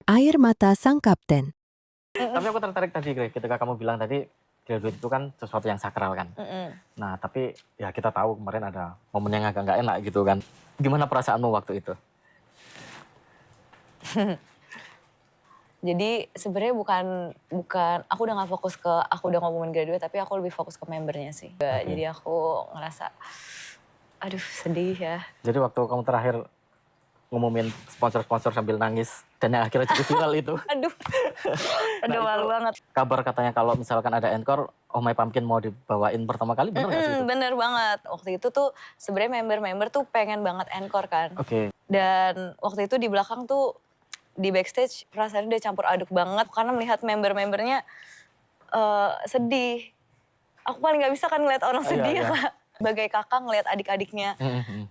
Air mata sang kapten. Tapi aku tertarik tadi, ketika kamu bilang tadi, graduate itu kan sesuatu yang sakral kan. Nah, tapi ya kita tahu kemarin ada momen yang agak nggak enak gitu kan. Gimana perasaanmu waktu itu? Jadi sebenarnya bukan aku udah nggak fokus ke aku udah ngomongin graduate, tapi aku lebih fokus ke membernya sih. Jadi aku ngerasa, aduh sedih ya. Jadi waktu kamu terakhir ngumumin sponsor-sponsor sambil nangis dan yang akhirnya jadi viral itu. Aduh, aduh malu banget. Kabar katanya kalau misalkan ada encore, Oh My Pumpkin mau dibawain pertama kali, bener nggak sih itu? Bener banget. Waktu itu tuh sebenarnya member-member tuh pengen banget encore kan. Oke. Dan waktu itu di belakang tuh di backstage perasaannya udah campur aduk banget karena melihat member-membernya sedih. Aku paling nggak bisa kan ngeliat orang sedih ya Kak. Sebagai kakak ngeliat adik-adiknya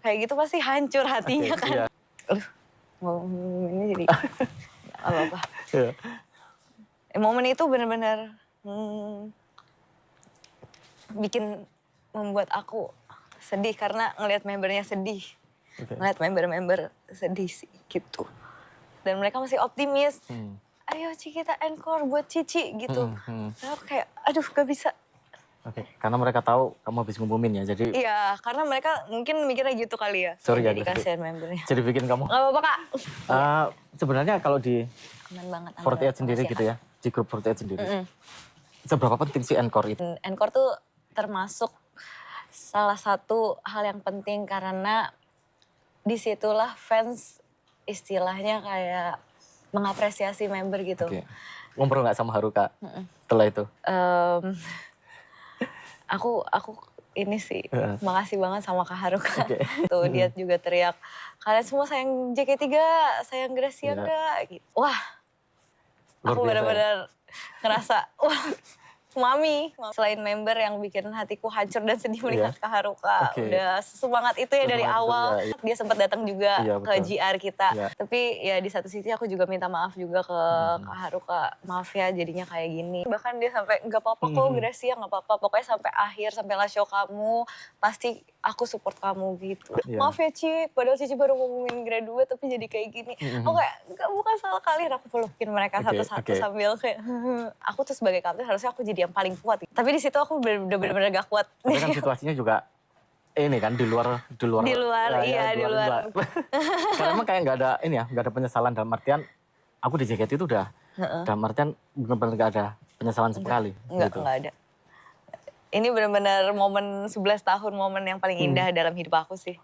kayak gitu pasti hancur hatinya kan. Iya. Ngomong ini jadi nggak apa-apa. Momen itu benar-benar bikin membuat aku sedih karena ngelihat membernya sedih. Ngelihat member-member sedih sih gitu. Dan mereka masih optimis. Ayo Ci kita encore buat Cici gitu. Dan aku kayak aduh gak bisa. Karena mereka tahu kamu habis ngumumin ya, jadi... Iya, karena mereka mungkin mikirnya gitu kali ya. Sorry ya, jadi kasihan membernya. jadi bikin kamu... Gak apa-apa Kak. Sebenarnya kalau di Aman banget. 48 sendiri gitu ya, di grup 48 sendiri. Seberapa penting sih encore itu? Encore tuh termasuk salah satu hal yang penting karena disitulah fans istilahnya kayak mengapresiasi member gitu. Ngobrol nggak sama Haruka setelah itu? Aku ini sih makasih banget sama Kak Haruka. Tuh dia juga teriak, kalian semua sayang JK3, sayang Gracia enggak? Gitu. Wah, aku benar-benar ngerasa wah mami. Selain member yang bikin hatiku hancur dan sedih melihat Kak Haruka. Udah semangat itu ya dari awal. Dia sempat datang juga ke GR kita. Tapi ya di satu sisi aku juga minta maaf juga ke Kak Haruka. Maaf ya jadinya kayak gini. Bahkan dia sampai gak apa-apa kok Gracia, gak apa-apa. Pokoknya sampai akhir, sampai last show kamu. Pasti aku support kamu gitu. Maaf ya Ci, padahal Cici baru ngomongin graduate tapi jadi kayak gini. Aku kayak bukan salah kalian, aku pelukin mereka satu-satu sambil kayak aku tuh sebagai kapten harusnya aku jadi yang paling kuat. Tapi di situ aku udah bener-bener gak kuat. Tapi kan situasinya juga ini kan di luar. Karena emang kayak nggak ada ini ya, nggak ada penyesalan dalam artian aku di JKT itu udah dalam artian benar-benar nggak ada penyesalan sekali. Nggak ada. Ini benar-benar momen 11 tahun momen yang paling indah dalam hidup aku sih.